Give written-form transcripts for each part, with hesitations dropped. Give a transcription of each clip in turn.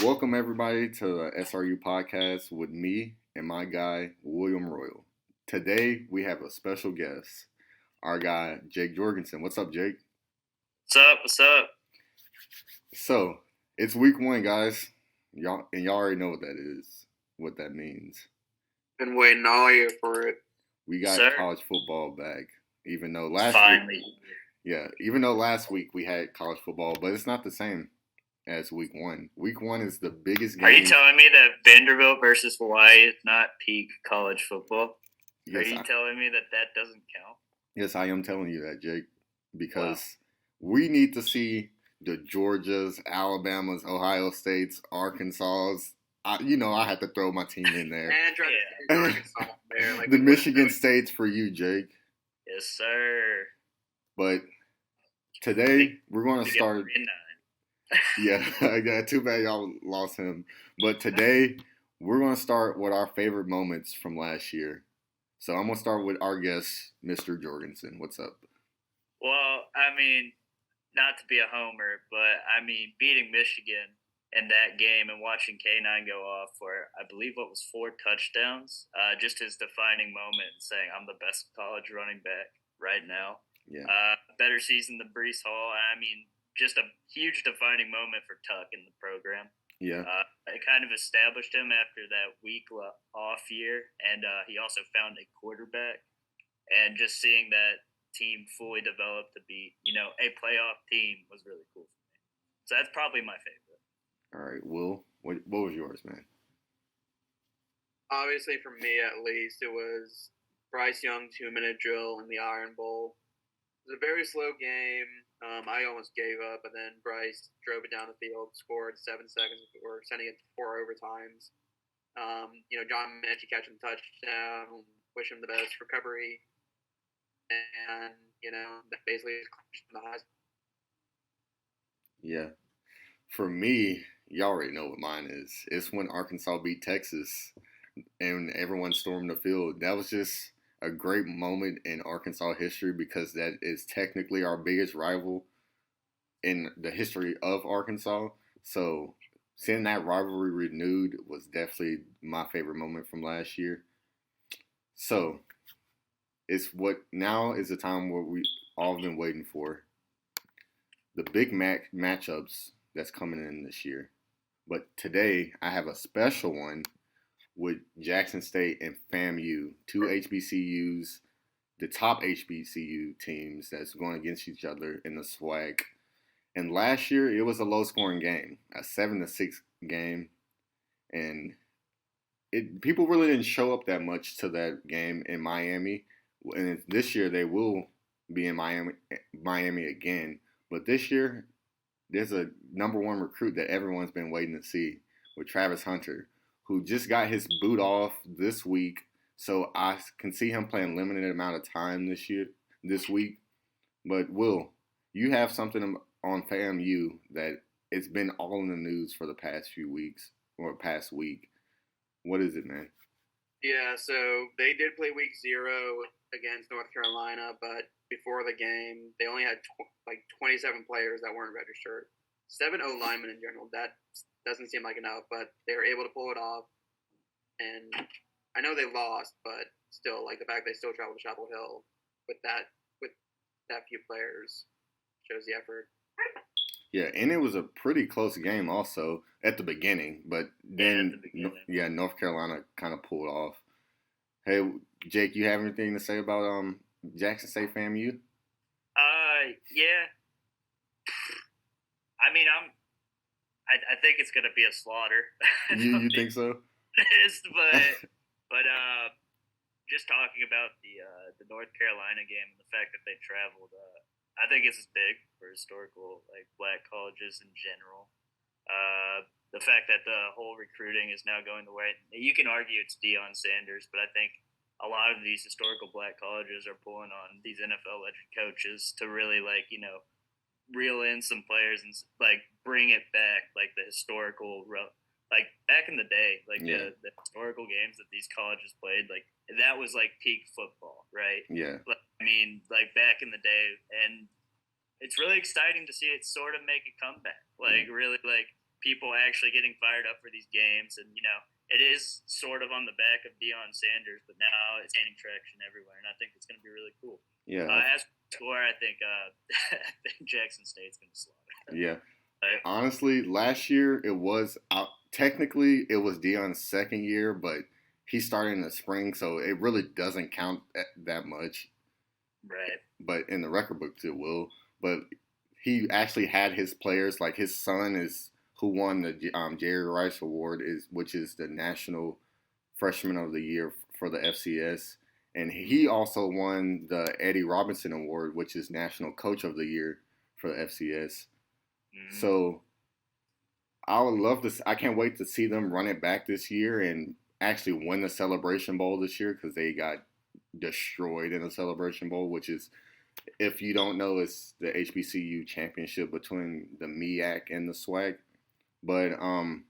Welcome everybody to the SRU podcast with me and my guy William Royal. Today we have a special guest, our guy Jake Jorgensen. What's up, Jake? What's up? So it's week 1, guys. Y'all already know what that means. Been waiting all year for it. We got college football back, even though last week we had college football, but it's not the same as week 1. Week 1 is the biggest game. Are you telling me that Vanderbilt versus Hawaii is not peak college football? Yes, Are you telling me that doesn't count? Yes, I am telling you that, Jake, because we need to see the Georgias, Alabamas, Ohio States, Arkansas. I had to throw my team in there. Arkansas there. The Michigan States for you, Jake. Yes, sir. But today we're going to start. Yeah, too bad y'all lost him. But today we're going to start with our favorite moments from last year. So I'm going to start with our guest, Mr. Jorgensen. What's up? Well, not to be a homer, but beating Michigan in that game and watching K9 go off for, I believe, what was 4 touchdowns, just his defining moment and saying, I'm the best college running back right now. Yeah. Better season than Breece Hall. Just a huge defining moment for Tuck in the program. Yeah. It kind of established him after that week off year, and he also found a quarterback. And just seeing that team fully develop to be, a playoff team was really cool for me. So that's probably my favorite. All right, Will, what was yours, man? Obviously, for me at least, it was Bryce Young's 2-minute drill in the Iron Bowl. It was a very slow game. I almost gave up, but then Bryce drove it down the field, scored 7 seconds before sending it to 4 overtimes. John Mackey catching the touchdown, wish him the best recovery, and that basically clinched the Heisman. Yeah, for me, y'all already know what mine is. It's when Arkansas beat Texas and everyone stormed the field. That was just a great moment in Arkansas history because that is technically our biggest rival in the history of Arkansas. So seeing that rivalry renewed was definitely my favorite moment from last year. So now is the time where we all been waiting for. The big matchups that's coming in this year. But today I have a special one with Jackson State and FAMU, 2 HBCUs, the top HBCU teams that's going against each other in the SWAC. And last year, it was a low-scoring game, a 7-6 game. And people really didn't show up that much to that game in Miami. And this year, they will be in Miami again. But this year, there's a number 1 recruit that everyone's been waiting to see with Travis Hunter, who just got his boot off this week. So I can see him playing limited amount of time this week. But Will, you have something on FAMU that it's been all in the news for the past few weeks or past week. What is it, man? Yeah, so they did play week 0 against North Carolina, but before the game, they only had 27 players that weren't registered. 7 O-linemen in general. That doesn't seem like enough, but they were able to pull it off. And I know they lost, but still, the fact they still traveled to Chapel Hill with that few players shows the effort. Yeah, and it was a pretty close game also at the beginning, but then North Carolina kind of pulled off. Hey, Jake, you have anything to say about Jackson State FAMU? Yeah. I think it's gonna be a slaughter. You think so? but just talking about the North Carolina game and the fact that they traveled, I think this is big for historical black colleges in general. The fact that the whole recruiting is now going the way, you can argue it's Deion Sanders, but I think a lot of these historical black colleges are pulling on these NFL-legend coaches to really reel in some players and bring it back, the historical, back in the day, the historical games that these colleges played, that was peak football, right? Yeah. Back in the day, and it's really exciting to see it sort of make a comeback. Really, people actually getting fired up for these games. And, it is sort of on the back of Deion Sanders, but now it's gaining traction everywhere. And I think it's going to be really cool. Yeah. As for score, I think Jackson State's going to slaughter. Yeah. Honestly, last year it was technically it was Deion's second year, but he started in the spring, so it really doesn't count that much. Right. But in the record books it will. But he actually had his players, like his son is who won the Jerry Rice Award, which is the National Freshman of the Year for the FCS. And he also won the Eddie Robinson Award, which is National Coach of the Year for the FCS. Mm-hmm. So I would love to. I can't wait to see them run it back this year and actually win the Celebration Bowl this year, because they got destroyed in the Celebration Bowl, which is, if you don't know, it's the HBCU championship between the MEAC and the SWAC. But I'm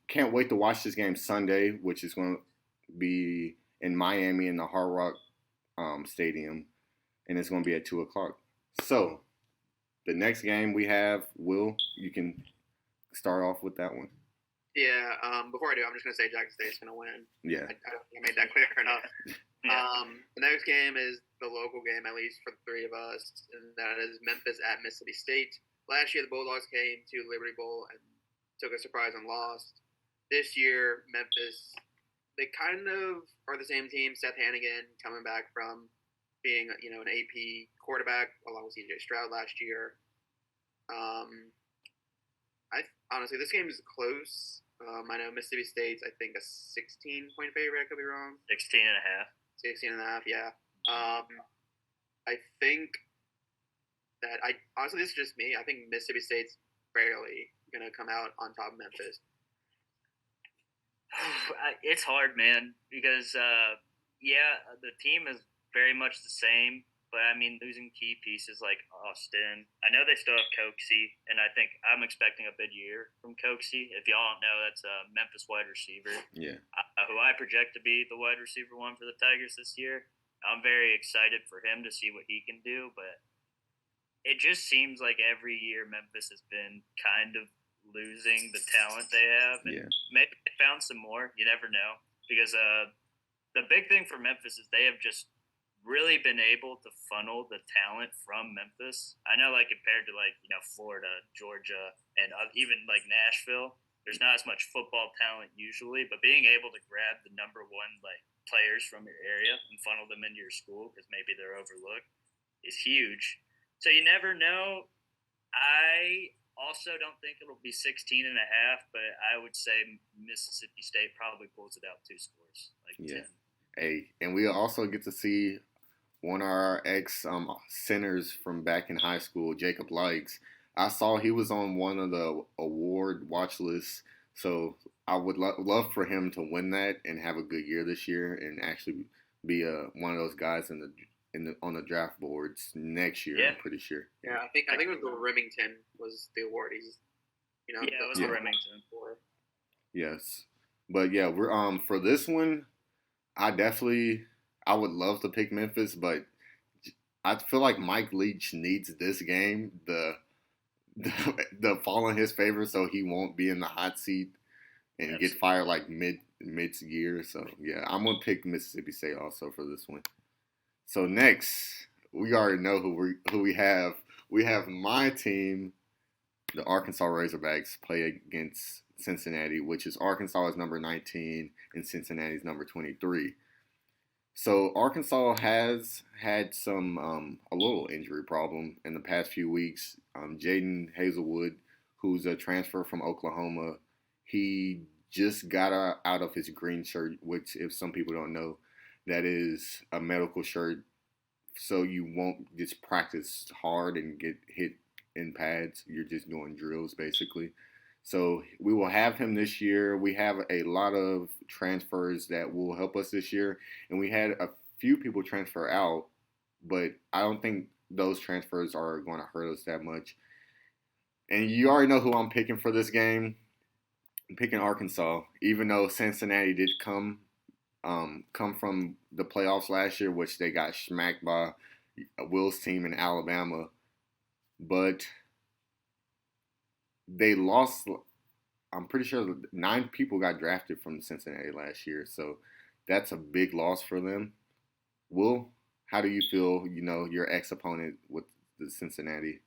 can't wait to watch this game Sunday, which is going to be in Miami in the Hard Rock Stadium, and it's going to be at 2:00. So the next game we have, Will, you can start off with that one. Yeah. Before I do, I'm just going to say Jackson State's going to win. Yeah. I don't think I made that clear enough. Yeah. The next game is the local game, at least for the three of us, and that is Memphis at Mississippi State. Last year, the Bulldogs came to Liberty Bowl and took a surprise and lost. This year, Memphis, they kind of are the same team. Seth Hannigan coming back from being, an AP quarterback along with C.J. Stroud last year. Honestly, this game is close. I know Mississippi State's, I think, a 16-point favorite. I could be wrong. 16.5. 16.5, yeah. I think that honestly, this is just me. I think Mississippi State's barely going to come out on top of Memphis. It's hard, man, because, the team is very much the same, but, losing key pieces like Austin. I know they still have Coxie, and I think I'm expecting a big year from Coxie. If y'all don't know, that's a Memphis wide receiver. Yeah. Who I project to be the wide receiver one for the Tigers this year. I'm very excited for him to see what he can do, but it just seems like every year Memphis has been kind of losing the talent they have. And maybe they found some more. You never know. Because the big thing for Memphis is they have just really been able to funnel the talent from Memphis. I know, compared to, Florida, Georgia, and even, Nashville, there's not as much football talent usually, but being able to grab the number one, players from your area and funnel them into your school because maybe they're overlooked is huge. So you never know. I also don't think it'll be 16.5, but I would say Mississippi State probably pulls it out 2 scores, 10. Hey, and we also get to see one of our ex-centers from back in high school, Jacob Likes. I saw he was on one of the award watch lists, so I would love for him to win that and have a good year this year and actually be one of those guys on the draft boards next year. I'm pretty sure. Yeah, I think it was the Remington was the award. He's, it was the Remington. Yes, but yeah, we're for this one, I would love to pick Memphis, but I feel like Mike Leach needs this game, the fall in his favor, so he won't be in the hot seat and get fired mid-year. So yeah, I'm gonna pick Mississippi State also for this one. So next, we already know who we have. We have my team, the Arkansas Razorbacks, play against Cincinnati, which is Arkansas is number 19 and Cincinnati is number 23. So Arkansas has had some a little injury problem in the past few weeks. Jaden Hazelwood, who's a transfer from Oklahoma, he just got out of his green shirt, which, if some people don't know, that is a medical shirt, so you won't just practice hard and get hit in pads. You're just doing drills, basically. So we will have him this year. We have a lot of transfers that will help us this year, and we had a few people transfer out, but I don't think those transfers are going to hurt us that much. And you already know who I'm picking for this game. I'm picking Arkansas, even though Cincinnati did come from the playoffs last year, which they got smacked by Will's team in Alabama. But they lost. I'm pretty sure 9 people got drafted from Cincinnati last year, so that's a big loss for them. Will, how do you feel? Your ex-opponent with the Cincinnati.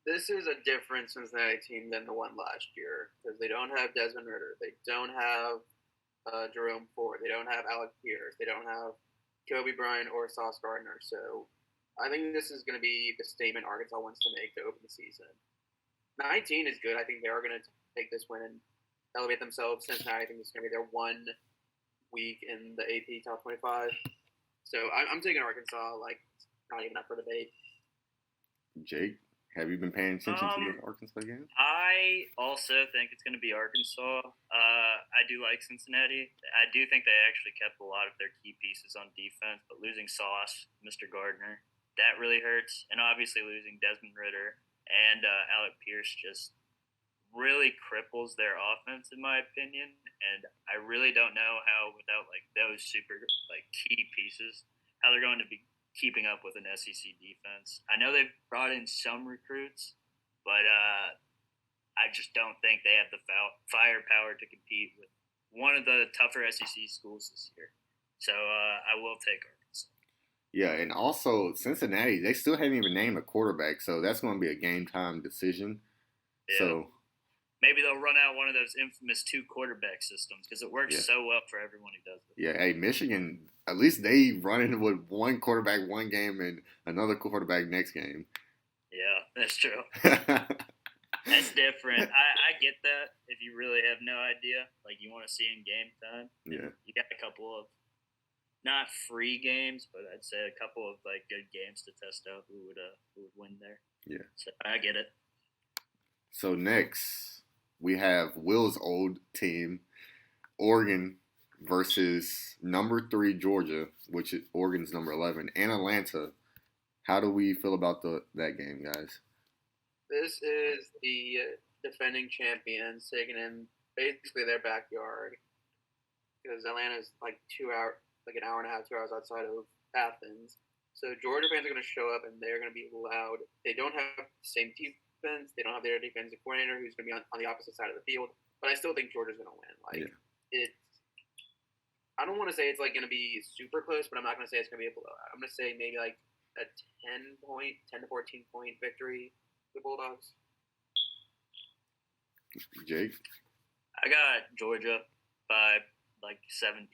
This is a different Cincinnati team than the one last year because they don't have Desmond Ritter. They don't have Jerome Ford. They don't have Alec Pierce. They don't have Kobe Bryant or Sauce Gardner. So I think this is going to be the statement Arkansas wants to make to open the season. 19 is good. I think they are going to take this win and elevate themselves. Cincinnati, I think it's going to be their 1 week in the AP Top 25. So I'm taking Arkansas, not even up for debate. Jake, have you been paying attention to the Arkansas game? I also think it's going to be Arkansas. I do like Cincinnati. I do think they actually kept a lot of their key pieces on defense, but losing Sauce, Mr. Gardner, that really hurts. And obviously losing Desmond Ritter and Alec Pierce just really cripples their offense, in my opinion. And I really don't know how, without those super key pieces, how they're going to be keeping up with an SEC defense. I know they've brought in some recruits, but I just don't think they have the firepower to compete with one of the tougher SEC schools this year. So I will take Arkansas. Yeah, and also Cincinnati, they still haven't even named a quarterback, so that's going to be a game time decision. Yeah. So maybe they'll run out one of those infamous 2 quarterback systems because it works so well for everyone who does it. Yeah, hey, Michigan, at least they run in with one quarterback one game and another quarterback next game. Yeah, that's true. That's different. I get that if you really have no idea, you want to see in game time. Yeah. You got a couple of, not free games, but I'd say a couple of good games to test out who would win there. Yeah. So I get it. So next we have Will's old team, Oregon versus number 3 Georgia, which is Oregon's number 11, and Atlanta. How do we feel about that game, guys? This is the defending champions taking in basically their backyard because Atlanta's an hour and a half, 2 hours outside of Athens. So Georgia fans are going to show up and they're going to be loud. They don't have the same defense. They don't have their defensive coordinator who's going to be on the opposite side of the field. But I still think Georgia's going to win. I don't want to say it's going to be super close, but I'm not going to say it's going to be a blowout. I'm going to say maybe a 10 to 14 point victory for the Bulldogs. Jake? I got Georgia by 17.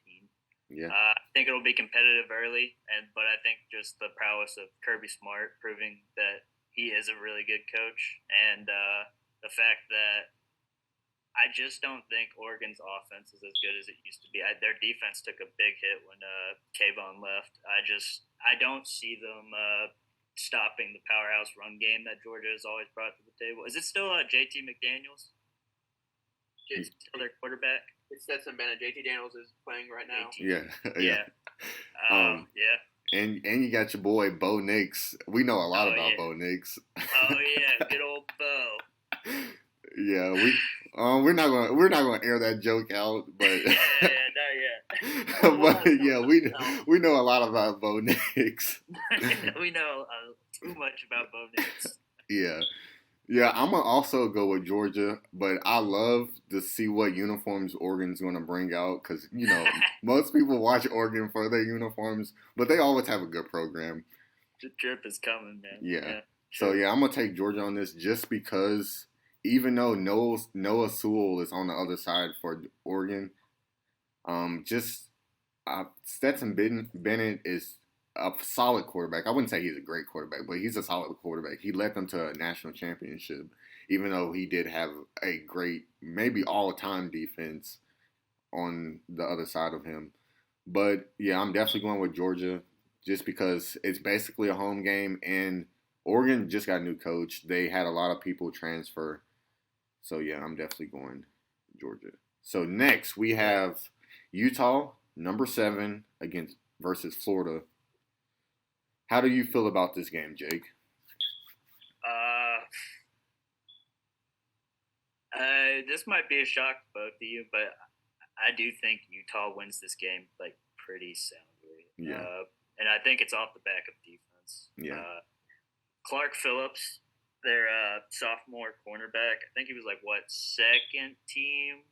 Yeah. I think it'll be competitive early, but I think just the prowess of Kirby Smart proving that he is a really good coach, and the fact that I just don't think Oregon's offense is as good as it used to be. Their defense took a big hit when Kayvon left. I don't see them stopping the powerhouse run game that Georgia has always brought to the table. Is it still JT McDaniels? Is still their quarterback? It's Stetson Bennett. JT Daniels is playing right now. Yeah. Yeah. And you got your boy Bo Nix. We know a lot about Bo Nix. Oh yeah, good old Bo. Yeah, we're not gonna air that joke out, but not yet. But yeah, we know a lot about Bo Nix. We know too much about Bo Nix. Yeah, I'm going to also go with Georgia, but I love to see what uniforms Oregon's going to bring out because, most people watch Oregon for their uniforms, but they always have a good program. The drip is coming, man. Yeah. So, I'm going to take Georgia on this just because even though Noah Sewell is on the other side for Oregon, Stetson Bennett is a solid quarterback. I wouldn't say he's a great quarterback, but he's a solid quarterback. He led them to a national championship, even though he did have a great, maybe all-time defense on the other side of him. But, yeah, I'm definitely going with Georgia just because it's basically a home game, and Oregon just got a new coach. They had a lot of people transfer. So, yeah, I'm definitely going Georgia. So, next we have Utah, number 7, versus Florida. How do you feel about this game, Jake? This might be a shock to both of you, but I do think Utah wins this game pretty soundly. Yeah. And I think it's off the back of defense. Yeah. Clark Phillips their sophomore cornerback. I think he was like second team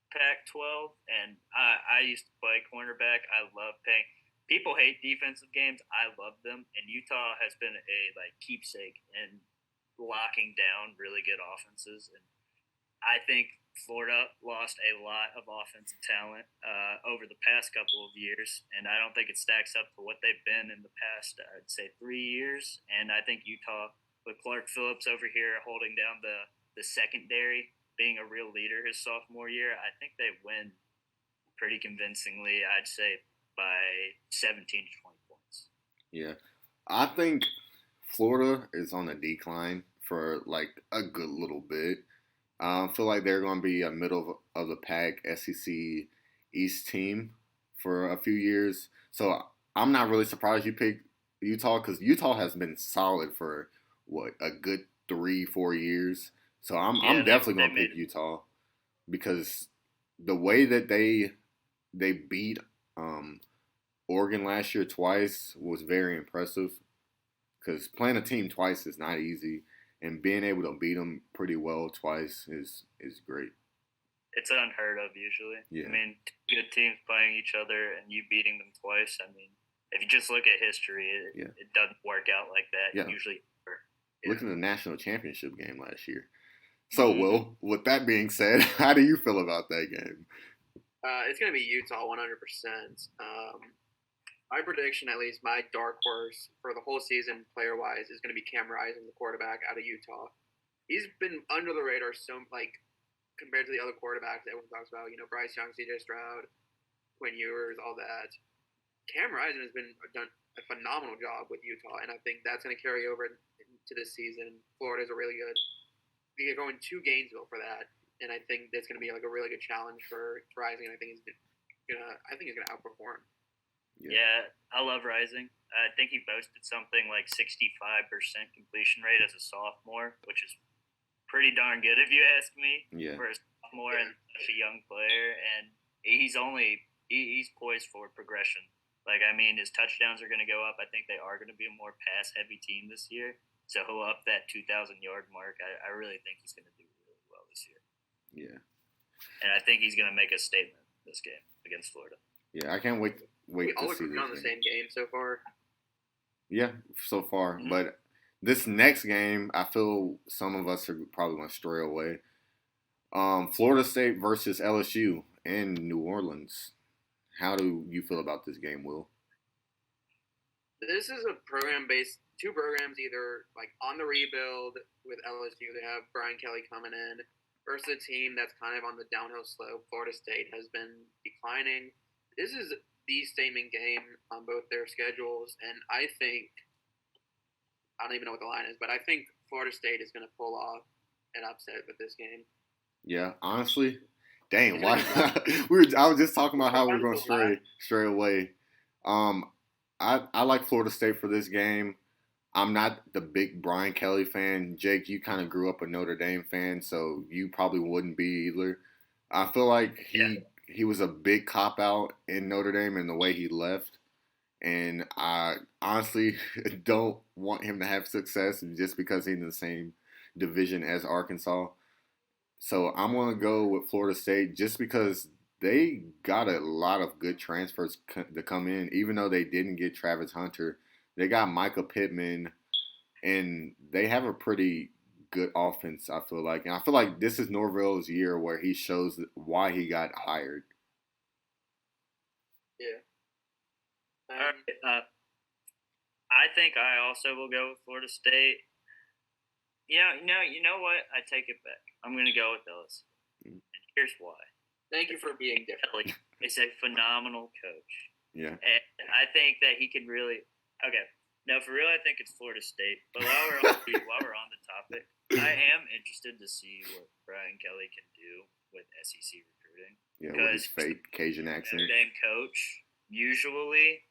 Pac-12, and I used to play cornerback. I love paying. People hate defensive games. I love them, and Utah has been a keepsake in locking down really good offenses. And I think Florida lost a lot of offensive talent over the past couple of years, and I don't think it stacks up to what they've been in the past, I'd say, 3 years. And I think Utah, with Clark Phillips over here holding down the secondary, being a real leader his sophomore year, I think they win pretty convincingly, I'd say, by 17 to 20 points. Yeah. I think Florida is on a decline for like a good little bit. I feel like they're going to be a middle of the pack SEC East team for a few years. So I'm not really surprised you picked Utah because Utah has been solid for a good 3-4 years. So I'm definitely going to pick Utah because the way that they beat Oregon last year twice was very impressive. Because playing a team twice is not easy, and being able to beat them pretty well twice is great. It's unheard of usually. Yeah. I mean, good teams playing each other and you beating them twice. I mean, if you just look at history, it doesn't work out like that. Yeah. Usually. Look at the national championship game last year. So, Will, with that being said, how do you feel about that game? It's going to be Utah 100%. My prediction, at least my dark horse for the whole season, player-wise, is going to be Cam Rising, the quarterback out of Utah. He's been under the radar compared to the other quarterbacks that everyone talks about. You know, Bryce Young, C.J. Stroud, Quinn Ewers, all that. Cam Rising has done a phenomenal job with Utah, and I think that's going to carry over into this season. Florida's a really good. They're going to Gainesville for that, and I think that's going to be like a really good challenge for Rising. And I think he's gonna outperform. Yeah, I love Rising. I think he boasted something like 65% completion rate as a sophomore, which is pretty darn good if you ask me. Yeah. For a sophomore and such a young player, and he's poised for progression. Like, I mean, his touchdowns are going to go up. I think they are going to be a more pass-heavy team this year. So he'll up that 2,000-yard mark. I really think he's going to do really well this year. Yeah. And I think he's going to make a statement this game against Florida. Yeah, I can't wait we to all see agree this on the same game so far. Yeah, so far. Mm-hmm. But this next game, I feel some of us are probably going to stray away. Florida State versus LSU in New Orleans. How do you feel about this game, Will? This is a two programs either like on the rebuild with LSU. They have Brian Kelly coming in versus a team that's kind of on the downhill slope. Florida State has been declining. This is the statement game on both their schedules, and I don't even know what the line is, but I think Florida State is going to pull off an upset with this game. Yeah, honestly, dang, why? I was just talking about how we're going to stray away. I like Florida State for this game. I'm not the big Brian Kelly fan. Jake, you kind of grew up a Notre Dame fan, so you probably wouldn't be either. I feel like he was a big cop-out in Notre Dame in the way he left. And I honestly don't want him to have success just because he's in the same division as Arkansas. So I'm going to go with Florida State just because they got a lot of good transfers to come in. Even though they didn't get Travis Hunter, they got Micah Pittman, and they have a pretty good offense, I feel like. And I feel like this is Norvell's year where he shows why he got hired. Yeah. I think I also will go with Florida State. You know what? I take it back. I'm going to go with LSU. And here's why. Thank you for being different. Kelly is a phenomenal coach. Yeah. And I think that he can really – okay. No, for real, I think it's Florida State. But while we're on the topic, I am interested to see what Brian Kelly can do with SEC recruiting. Yeah, with his fake Cajun accent. Notre Dame coach, usually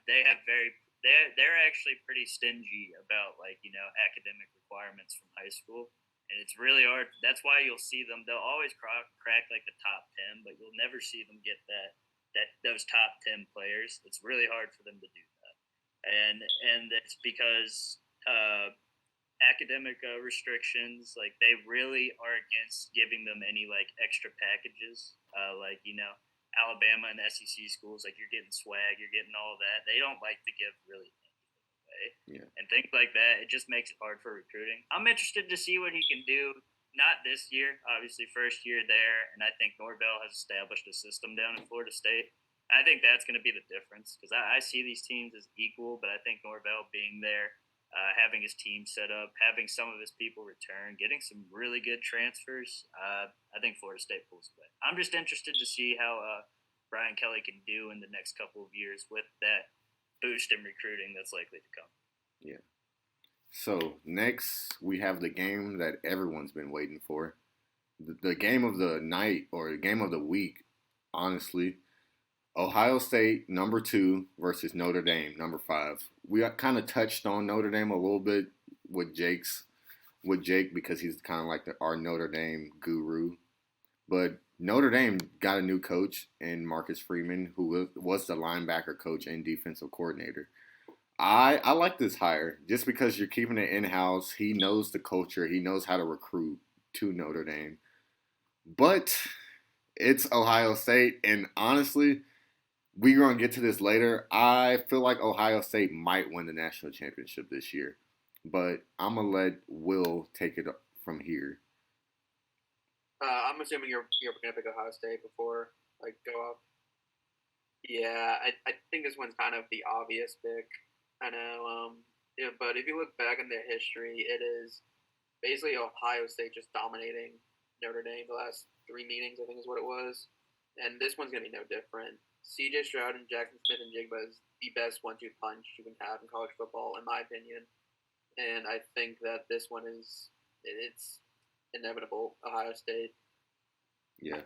they're actually pretty stingy about academic requirements from high school, and it's really hard. That's why you'll see them. They'll always crack like the top 10, but you'll never see them get those top 10 players. It's really hard for them to do that, and it's because academic restrictions. Like they really are against giving them any like extra packages. Alabama and SEC schools, like you're getting swag, you're getting all that. They don't like to give really anything away. Yeah. And things like that, it just makes it hard for recruiting. I'm interested to see what he can do. Not this year, obviously, first year there, and I think Norvell has established a system down in Florida State. I think that's going to be the difference because I see these teams as equal, but I think Norvell being there, having his team set up, having some of his people return, getting some really good transfers, I think Florida State pulls away. I'm just interested to see how Brian Kelly can do in the next couple of years with that boost in recruiting that's likely to come. Yeah. So next we have the game that everyone's been waiting for, the game of the night or the game of the week, honestly. Ohio State number 2 versus Notre Dame number 5. We kind of touched on Notre Dame a little bit with Jake because he's kind of like our Notre Dame guru. But Notre Dame got a new coach in Marcus Freeman, who was the linebacker coach and defensive coordinator. I like this hire just because you're keeping it in-house. He knows the culture. He knows how to recruit to Notre Dame. But it's Ohio State, and honestly, we're going to get to this later. I feel like Ohio State might win the national championship this year. But I'm going to let Will take it from here. I'm assuming you're going to pick Ohio State before I go off. Yeah, I think this one's kind of the obvious pick. I know, but if you look back in their history, it is basically Ohio State just dominating Notre Dame the last 3 meetings, I think is what it was. And this one's going to be no different. C.J. Stroud and Jackson Smith-Njigba is the best 1-2 punch you can have in college football, in my opinion. And I think that this one it's inevitable, Ohio State. Yeah.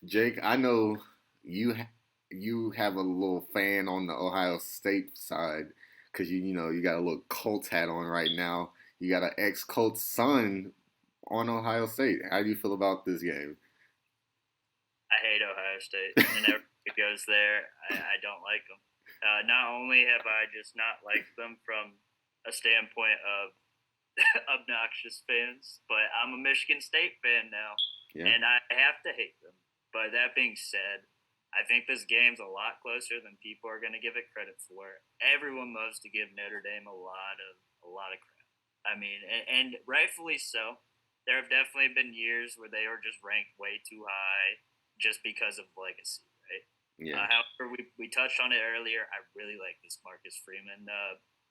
Jake, I know you have a little fan on the Ohio State side because you got a little Colts hat on right now. You got an ex-Colts son on Ohio State. How do you feel about this game? I hate Ohio State. Whenever it goes there, I don't like them. Not only have I just not liked them from a standpoint of obnoxious fans, but I'm a Michigan State fan now, and I have to hate them. But that being said, I think this game's a lot closer than people are going to give it credit for. Everyone loves to give Notre Dame a lot of crap. I mean, and rightfully so. There have definitely been years where they were just ranked way too high just because of legacy, right? Yeah. However, we touched on it earlier. I really like this Marcus Freeman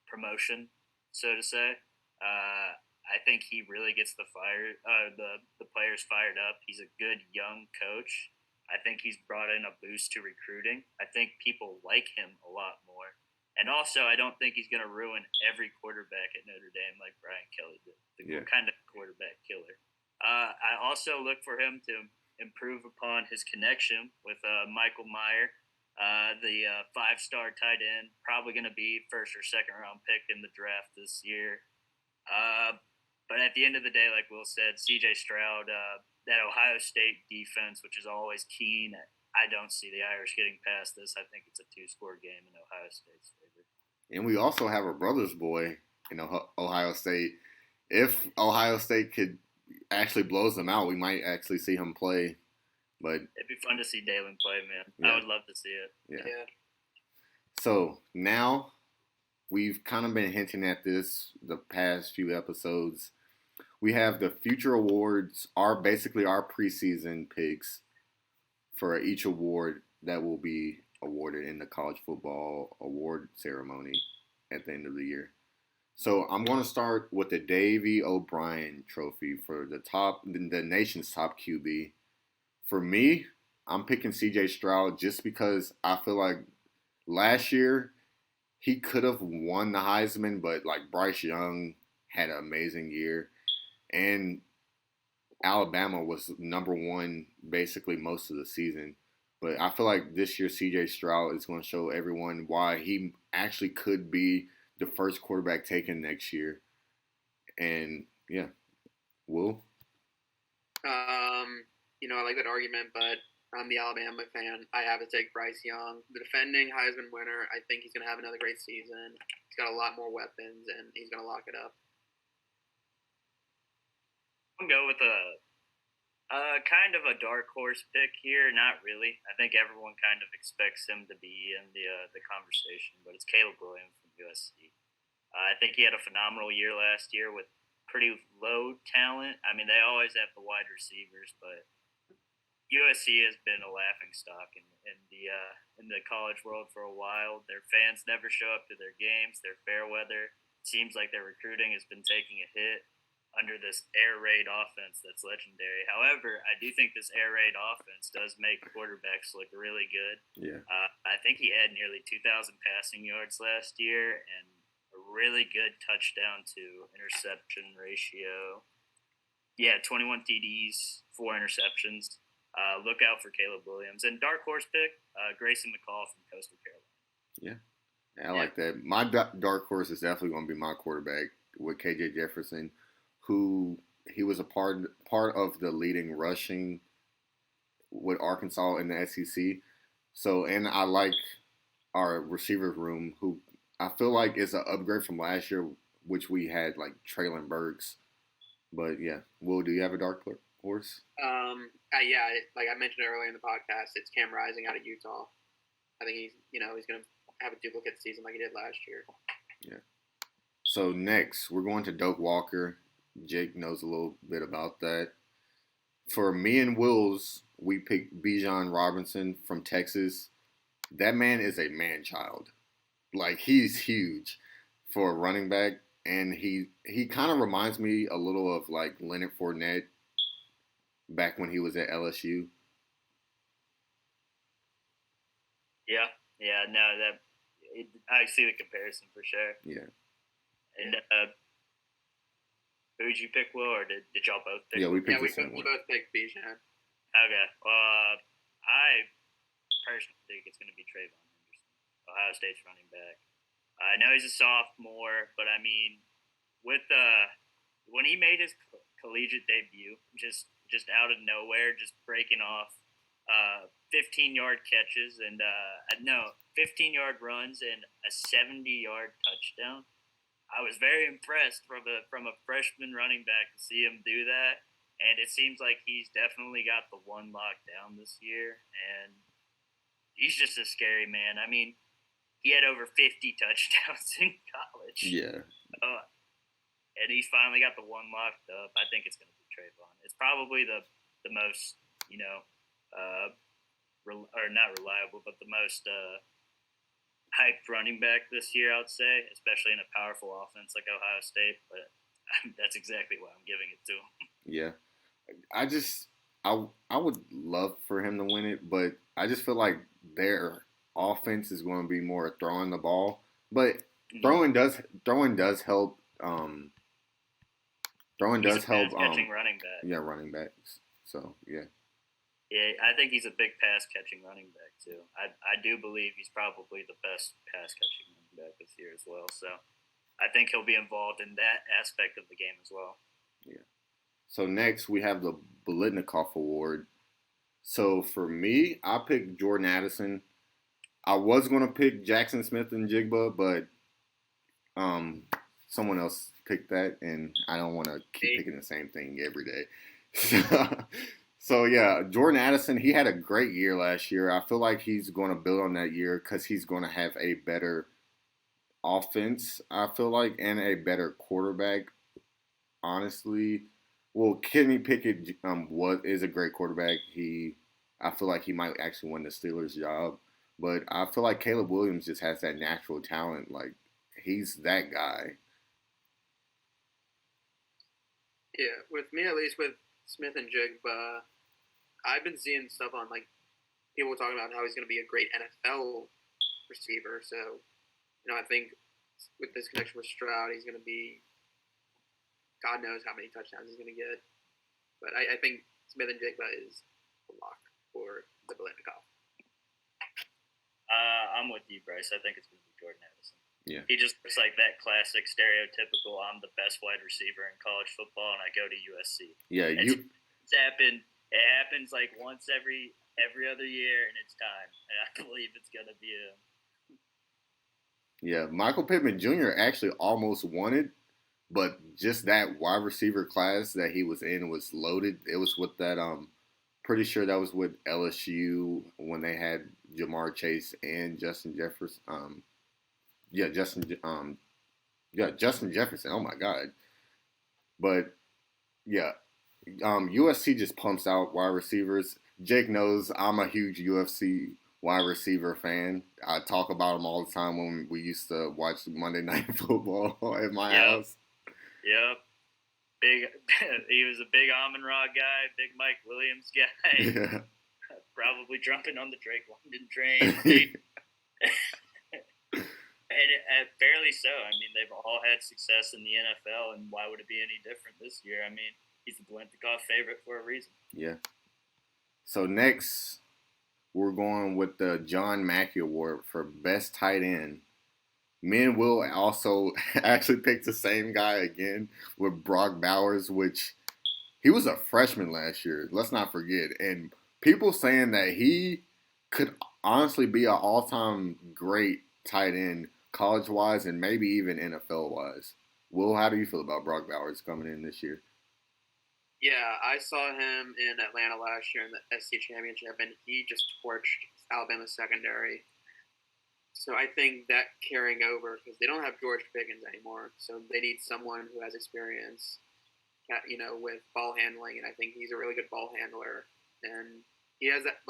promotion, so to say. I think he really gets the players fired up. He's a good young coach. I think he's brought in a boost to recruiting. I think people like him a lot more. And also, I don't think he's going to ruin every quarterback at Notre Dame like Brian Kelly did, the kind of quarterback killer. I also look for him to improve upon his connection with Michael Meyer, the 5-star tight end, probably going to be first or second round pick in the draft this year. But at the end of the day, like Will said, C.J. Stroud, that Ohio State defense, which is always keen, I don't see the Irish getting past this. I think it's a 2-score game in Ohio State's favor. And we also have a brother's boy in Ohio State. If Ohio State could actually blows them out, we might actually see him play. But it'd be fun to see Dalen play, man. Yeah. I would love to see it. Yeah. So now we've kind of been hinting at this the past few episodes. We have the future awards, are basically our preseason picks for each award that will be awarded in the college football award ceremony at the end of the year. So I'm going to start with the Davey O'Brien Trophy for the nation's top QB. For me, I'm picking C.J. Stroud just because I feel like last year he could have won the Heisman, but like Bryce Young had an amazing year. And Alabama was number 1 basically most of the season. But I feel like this year C.J. Stroud is going to show everyone why he actually could be the first quarterback taken next year. And, yeah. Will? I like that argument, but I'm the Alabama fan. I have to take Bryce Young. The defending Heisman winner, I think he's going to have another great season. He's got a lot more weapons, and he's going to lock it up. I'm gonna go with a kind of a dark horse pick here. Not really. I think everyone kind of expects him to be in the conversation, but it's Caleb Williams from USC. I think he had a phenomenal year last year with pretty low talent. I mean, they always have the wide receivers, but USC has been a laughing stock in the college world for a while. Their fans never show up to their games. They're fair weather. It seems like their recruiting has been taking a hit under this air raid offense that's legendary. However, I do think this air raid offense does make quarterbacks look really good. Yeah. I think he had nearly 2,000 passing yards last year and a really good touchdown to interception ratio. Yeah, 21 TDs, 4 interceptions. Look out for Caleb Williams. And dark horse pick, Grayson McCall from Coastal Carolina. Yeah, I like that. My dark horse is definitely going to be my quarterback with KJ Jefferson, who he was a part of the leading rushing with Arkansas in the SEC. So, and I like our receivers room, who I feel like is an upgrade from last year, which we had like Traylon Burks. But yeah, Will, do you have a dark horse? Yeah, like I mentioned earlier in the podcast, it's Cam Rising out of Utah. I think he's going to have a duplicate season like he did last year. Yeah. So next, we're going to Doak Walker. Jake knows a little bit about that. For me and Will's, we picked Bijan Robinson from Texas. That man is a man-child. Like, he's huge for a running back, and he kind of reminds me a little of, like, Leonard Fournette back when he was at LSU. Yeah, no, I see the comparison for sure. Yeah. And who did you pick, Will, or did y'all both pick? Yeah, we picked we the same one. both picked Bijan. Okay. Well, I personally think it's going to be Trayvon Henderson, Ohio State's running back. I know he's a sophomore, but I mean, with when he made his collegiate debut, just out of nowhere, just breaking off 15-yard catches and 15-yard runs and a 70-yard touchdown. I was very impressed from a freshman running back to see him do that, and it seems like he's definitely got the one locked down this year, and he's just a scary man. I mean, he had over 50 touchdowns in college. Yeah. And he's finally got the one locked up. I think it's going to be Trayvon. It's probably the most, or not reliable, but the most hyped running back this year, I would say, especially in a powerful offense like Ohio State. But that's exactly why I'm giving it to him. Yeah. I would love for him to win it, but I just feel like their offense is going to be more throwing the ball. But throwing does help. Catching running back. Yeah, running backs. So yeah. Yeah, I think he's a big pass catching running back too. I do believe he's probably the best pass catching running back this year as well. So I think he'll be involved in that aspect of the game as well. Yeah. So next we have the Belindikov Award. So for me, I picked Jordan Addison. I was gonna pick Jackson Smith and Jigba, but someone else picked that, and I don't want to keep picking the same thing every day. So yeah, Jordan Addison, he had a great year last year. I feel like he's going to build on that year because he's going to have a better offense, I feel like, and a better quarterback, honestly. Well, Kenny Pickett is a great quarterback. I feel like he might actually win the Steelers' job. But I feel like Caleb Williams just has that natural talent. Like, he's that guy. Yeah, with me at least, with Smith and Jigba, I've been seeing stuff on, like, people talking about how he's going to be a great NFL receiver. So, I think with this connection with Stroud, he's going to be, God knows how many touchdowns he's going to get. But I think Smith and Jigba is a lock for the Belindikov. I'm with you, Bryce. I think it's going to be Jordan Addison. Yeah. He just looks like that classic stereotypical, I'm the best wide receiver in college football, and I go to USC. Yeah, It happens like once every other year, and it's time. And I believe it's going to be him. Yeah, Michael Pittman Jr. actually almost won it, but just that wide receiver class that he was in was loaded. It was with that pretty sure that was with LSU when they had Jamar Chase and Justin Jefferson. Yeah, Justin Jefferson. Oh my God. But yeah, USC just pumps out wide receivers. Jake knows I'm a huge UFC wide receiver fan. I talk about them all the time when we used to watch Monday Night Football at my house. Yep. Big. He was a big Amon-Ra guy, big Mike Williams guy. Yeah. Probably jumping on the Drake London train. And fairly so. I mean, they've all had success in the NFL, and why would it be any different this year? I mean, he's the Belindikov favorite for a reason. Yeah. So next, we're going with the John Mackey Award for Best Tight End. Me and Will also actually picked the same guy again with Brock Bowers, which he was a freshman last year. Let's not forget. And people saying that he could honestly be an all-time great tight end, college-wise and maybe even NFL-wise. Will, how do you feel about Brock Bowers coming in this year? Yeah, I saw him in Atlanta last year in the SC Championship, and he just torched Alabama secondary. So I think that carrying over, because they don't have George Pickens anymore, so they need someone who has experience, with ball handling, and I think he's a really good ball handler. And he has that,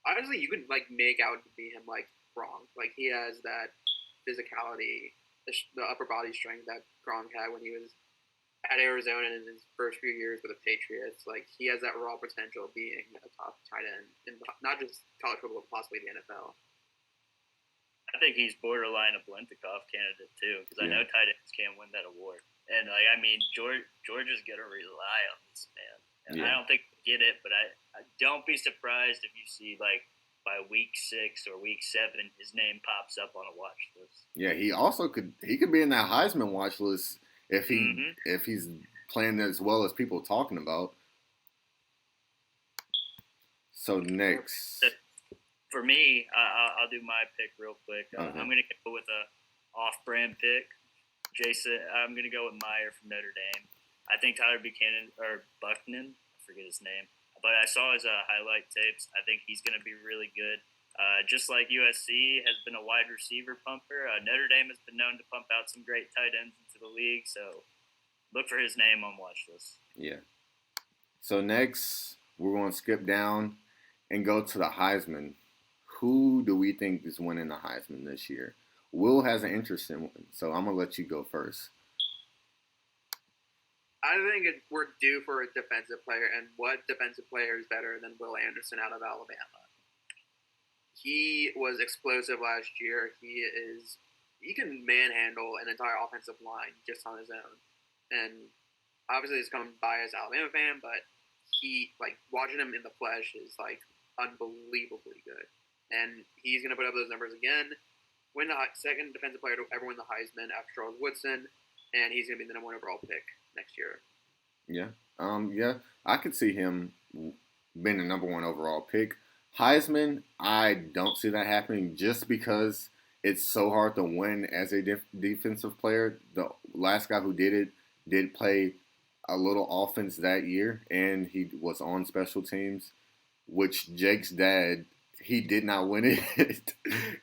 honestly, you could, make out to be him, Gronk. He has that physicality, the upper body strength that Gronk had when he was at Arizona in his first few years with the Patriots. He has that raw potential of being a top tight end, in not just college football, but possibly the NFL. I think he's borderline a Belindikov candidate too, because I know tight ends can't win that award. And Georgia's gonna rely on this man, and I don't think they get it. But I don't be surprised if you see by week 6 or week 7, his name pops up on a watch list. Yeah, he also could be in that Heisman watch list if he's playing as well as people are talking about. So next. For me, I'll do my pick real quick. I'm going to go with a off-brand pick. Jason, I'm going to go with Meyer from Notre Dame. I think Tyler Buchanan, or Bucknan, I forget his name, but I saw his highlight tapes. I think he's going to be really good. Just like USC has been a wide receiver pumper, Notre Dame has been known to pump out some great tight ends into the league, so look for his name on watch list. Yeah. So next, we're going to skip down and go to the Heisman. Who do we think is winning the Heisman this year? Will has an interest in one, so I'm going to let you go first. I think we're due for a defensive player, and what defensive player is better than Will Anderson out of Alabama? He was explosive last year. He can manhandle an entire offensive line just on his own. And obviously he's coming by as an Alabama fan, but he, watching him in the flesh is, unbelievably good. And he's going to put up those numbers again, win the second defensive player to ever win the Heisman after Charles Woodson, and he's going to be the number 1 overall pick next year. Yeah. I could see him being the number 1 overall pick. Heisman, I don't see that happening just because it's so hard to win as a defensive player. The last guy who did it did play a little offense that year, and he was on special teams, which Jake's dad, he did not win it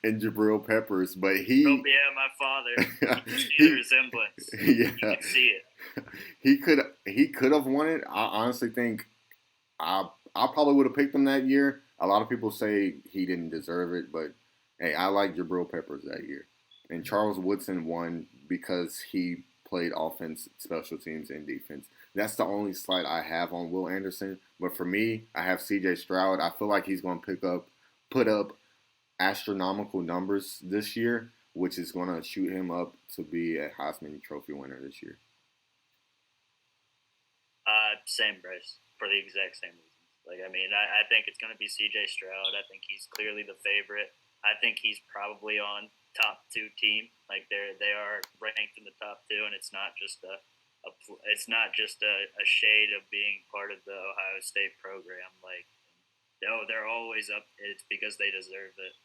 in Jabril Peppers, but he... Oh, yeah, my father. You can see the resemblance. Yeah. You can see it. He could have won it. I honestly think I probably would have picked him that year. A lot of people say he didn't deserve it, but hey, I like Jabril Peppers that year. And Charles Woodson won because he played offense, special teams, and defense. That's the only slight I have on Will Anderson. But for me, I have C.J. Stroud. I feel like he's going to put up astronomical numbers this year, which is going to shoot him up to be a Heisman Trophy winner this year. Same, Bryce, for the exact same reasons. I think it's going to be C.J. Stroud. I think he's clearly the favorite. I think he's probably on top 2 team. They are ranked in the top 2, and it's not just a shade of being part of the Ohio State program. No, they're always up. It's because they deserve it.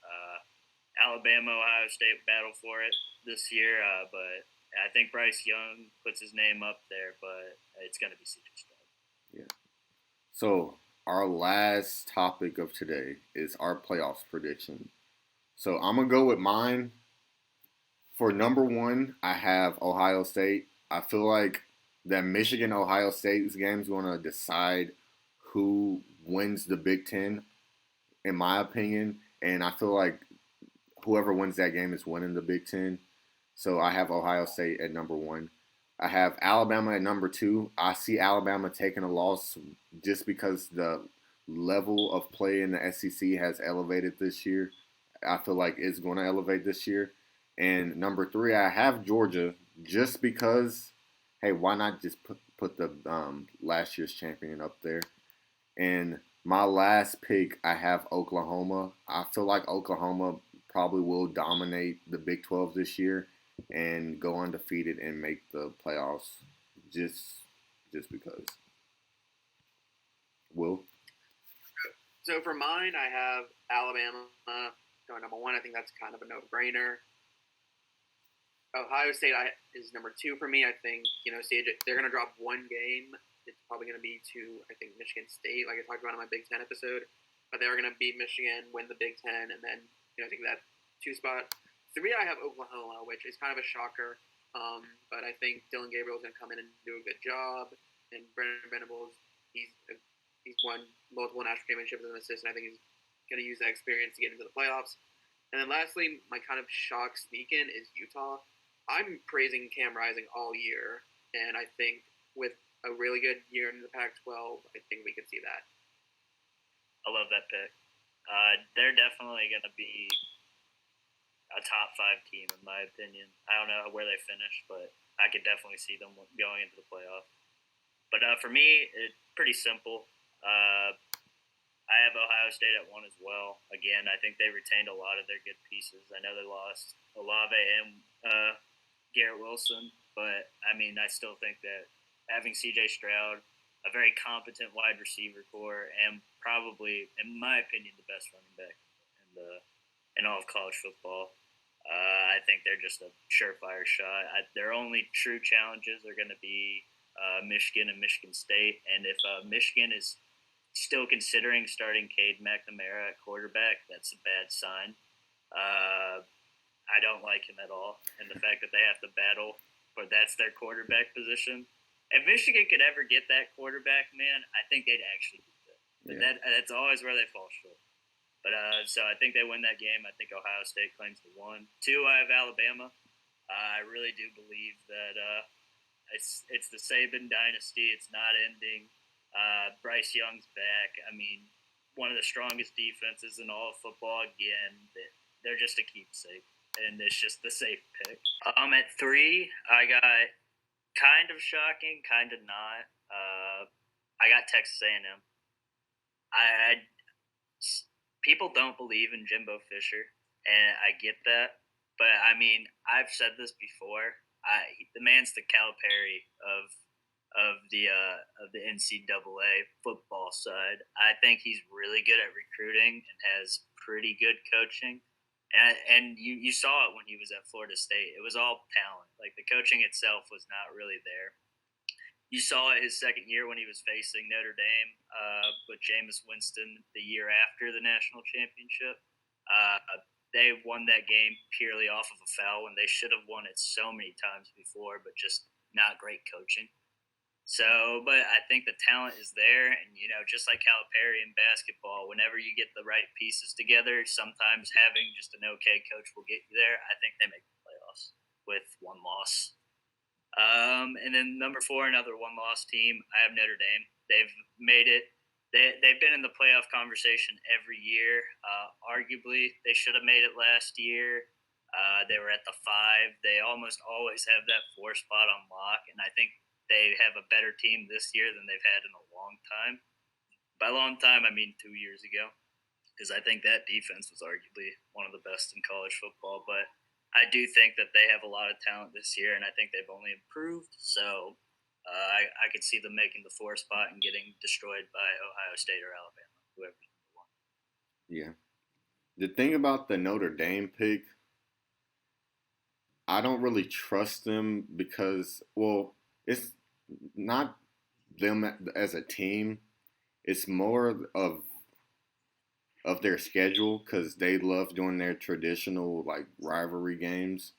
Alabama, Ohio State battle for it this year, but I think Bryce Young puts his name up there, but it's going to be CJ Stroud. Yeah. So our last topic of today is our playoffs prediction. So I'm gonna go with mine. For number one, I have Ohio State. I feel like that Michigan Ohio State's game is going to decide who wins the Big Ten, in my opinion. And I feel like whoever wins that game is winning the Big Ten. So I have Ohio State at number one. I have Alabama at number two. I see Alabama taking a loss just because the level of play in the SEC has elevated this year. I feel like it's going to elevate this year. And number three, I have Georgia just because, hey, why not just put the last year's champion up there? And my last pick, I have Oklahoma. I feel like Oklahoma probably will dominate the Big 12 this year and go undefeated and make the playoffs just because. Will? So for mine, I have Alabama going number one. I think that's kind of a no-brainer. Ohio State is number two for me. I think, CJ, they're going to drop one game. It's probably going to be to, I think, Michigan State, like I talked about in my Big Ten episode. But they're going to beat Michigan, win the Big Ten, and then, take that two spot. Three, I have Oklahoma, which is kind of a shocker. But I think Dylan Gabriel is going to come in and do a good job. And Brendan Venables, he's won multiple national championships as an assistant. I think he's going to use that experience to get into the playoffs. And then lastly, my kind of shock sneak-in is Utah. I'm praising Cam Rising all year, and I think with a really good year in the Pac-12, I think we could see that. I love that pick. They're definitely going to be a top 5 team, in my opinion. I don't know where they finish, but I could definitely see them going into the playoff. But for me, it's pretty simple. I have Ohio State at 1 as well. Again, I think they retained a lot of their good pieces. I know they lost Olave and Garrett Wilson, but I still think that having CJ Stroud, a very competent wide receiver core, and probably, in my opinion, the best running back in all of college football. I think they're just a surefire shot. Their only true challenges are going to be Michigan and Michigan State, and if Michigan is still considering starting Cade McNamara at quarterback, that's a bad sign. I don't like him at all, and the fact that they have to battle, but that's their quarterback position. If Michigan could ever get that quarterback, man, I think they'd actually do that. But that's always where they fall short. But so I think they win that game. I think Ohio State claims the 1. 2, I have Alabama. I really do believe that it's the Saban dynasty. It's not ending. Bryce Young's back. One of the strongest defenses in all of football. Again, they're just a keepsake, and it's just the safe pick. At 3, I got kind of shocking, kind of not. I got Texas A&M. People don't believe in Jimbo Fisher, and I get that. But I've said this before. The man's the Calipari of the NCAA football side. I think he's really good at recruiting and has pretty good coaching. And you saw it when he was at Florida State. It was all talent. Like, the coaching itself was not really there. You saw it his second year when he was facing Notre Dame with Jameis Winston the year after the national championship. They won that game purely off of a foul when they should have won it so many times before, but just not great coaching. So, but I think the talent is there, and just like Calipari in basketball, whenever you get the right pieces together, sometimes having just an okay coach will get you there. I think they make the playoffs with 1 loss. And then number 4, another 1-loss team. I have Notre Dame. They've made it. They've been in the playoff conversation every year. Arguably, they should have made it last year. They were at the 5. They almost always have that 4 spot on lock, and I think they have a better team this year than they've had in a long time. By long time, I mean 2 years ago, because I think that defense was arguably one of the best in college football. But I do think that they have a lot of talent this year, and I think they've only improved. So I could see them making the 4 spot and getting destroyed by Ohio State or Alabama, whoever's number 1. Yeah. The thing about the Notre Dame pick, I don't really trust them because, well, it's not them as a team. It's more of their schedule because they love doing their traditional like rivalry games.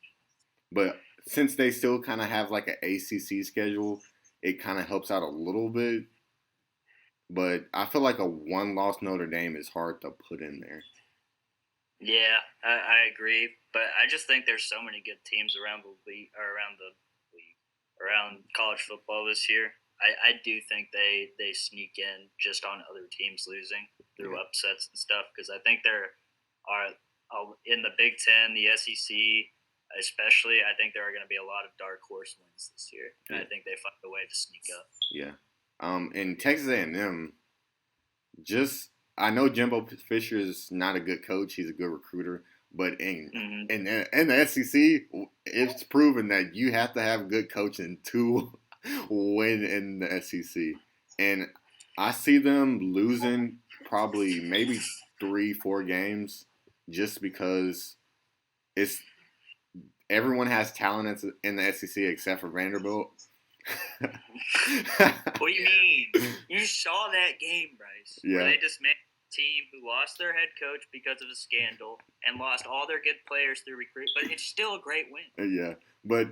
But since they still kind of have like an ACC schedule, it kind of helps out a little bit. But I feel like a one-loss Notre Dame is hard to put in there. Yeah, I agree, but I just think there's so many good teams around the league, or around college football this year. I do think they sneak in just on other teams losing through upsets and stuff, because I think there are in the Big Ten, the SEC especially. I think there are going to be a lot of dark horse wins this year, and I think they find a way to sneak up. Yeah, and Texas A&M I know Jimbo Fisher is not a good coach. He's a good recruiter. But in the SEC, it's proven that you have to have good coaching to win in the SEC. And I see them losing probably maybe 3-4 games just because everyone has talent in the SEC except for Vanderbilt. What do you mean? You saw that game, Bryce, where they just made a team who lost their head coach because of a scandal and lost all their good players through recruit, but it's still a great win. Yeah, but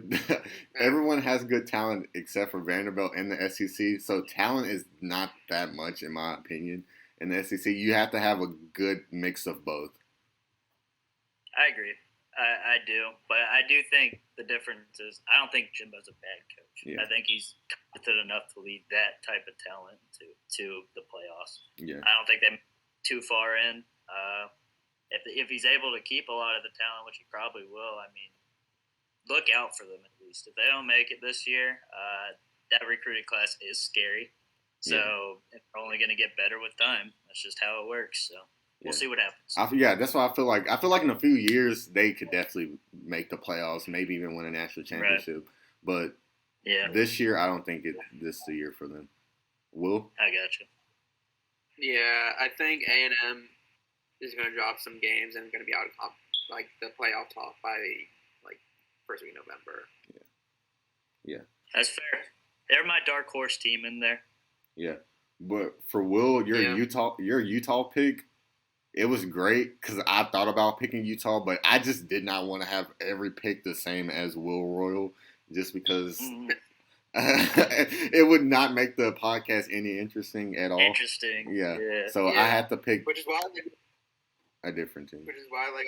everyone has good talent except for Vanderbilt and the SEC, so talent is not that much, in my opinion. In the SEC, you have to have a good mix of both. I agree. I do, but I do think the difference is I don't think Jimbo's a bad coach. Yeah. I think he's competent enough to lead that type of talent to the playoffs. Yeah. I don't think they're too far in. If he's able to keep a lot of the talent, which he probably will, I mean, look out for them at least. If they don't make it this year, that recruiting class is scary. So it's only going to get better with time. That's just how it works. So. We'll see what happens. That's what I feel like. I feel like in a few years they could definitely make the playoffs, maybe even win a national championship. Right. But this year, I don't think this is the year for them. Will? I got you. Yeah, I think A&M is going to drop some games and going to be out of the playoff talk by first week of November. Yeah. That's fair. They're my dark horse team in there. Yeah, but for Will, your Utah pick. It was great because I thought about picking Utah, but I just did not want to have every pick the same as Will Royal just because it would not make the podcast any interesting at all. Interesting. Yeah. So I had to pick which is why a different team. Which is why I like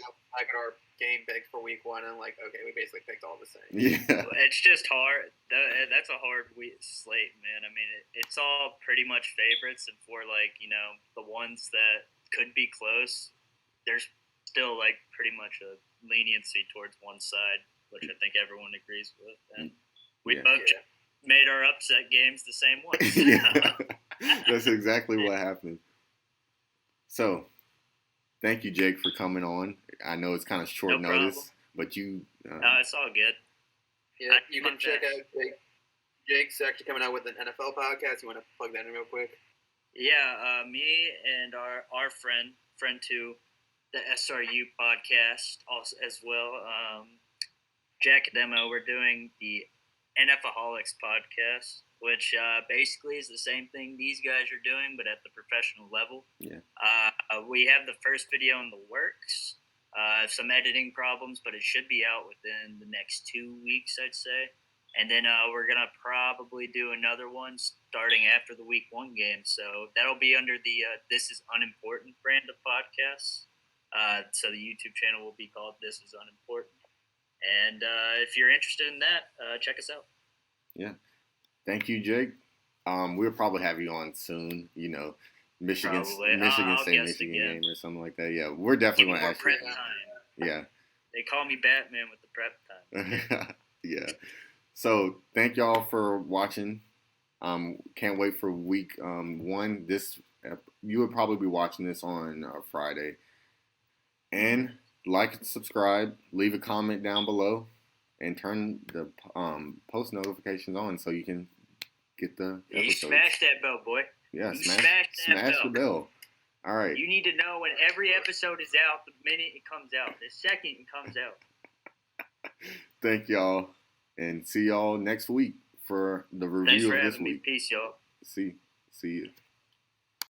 our game picks for week one and okay, we basically picked all the same. Yeah. It's just hard. That's a hard slate, man. I mean, it's all pretty much favorites, and for the ones that could be close, there's still pretty much a leniency towards one side, which I think everyone agrees with. And we both made our upset games the same ones. Yeah. That's exactly what happened. So, thank you, Jake, for coming on. I know it's kind of short notice, but you... it's all good. Yeah, you can check out Jake's actually coming out with an NFL podcast. You want to plug that in real quick? Yeah, me and our friend to the SRU podcast also as well. Jack Demo, we're doing the NFaholics podcast, which basically is the same thing these guys are doing, but at the professional level. Yeah. We have the first video in the works. Some editing problems, but it should be out within the next 2 weeks, I'd say. And then we're going to probably do another one starting after the week one game. So that'll be under the This Is Unimportant brand of podcasts. So the YouTube channel will be called This Is Unimportant. And if you're interested in that, check us out. Yeah. Thank you, Jake. We'll probably have you on soon. Michigan State Michigan game or something like that. Yeah, we're definitely going to ask you. Yeah. They call me Batman with the prep time. Yeah. So thank y'all for watching. Can't wait for week one. You would probably be watching this on Friday. And like and subscribe. Leave a comment down below, and turn the post notifications on so you can get the episodes. You smash that bell, boy. Yeah, smash the bell. All right. You need to know when every episode is out, the minute it comes out, the second it comes out. Thank y'all, and see y'all next week for the Thanks review for of this having me. week. Peace, y'all. See you.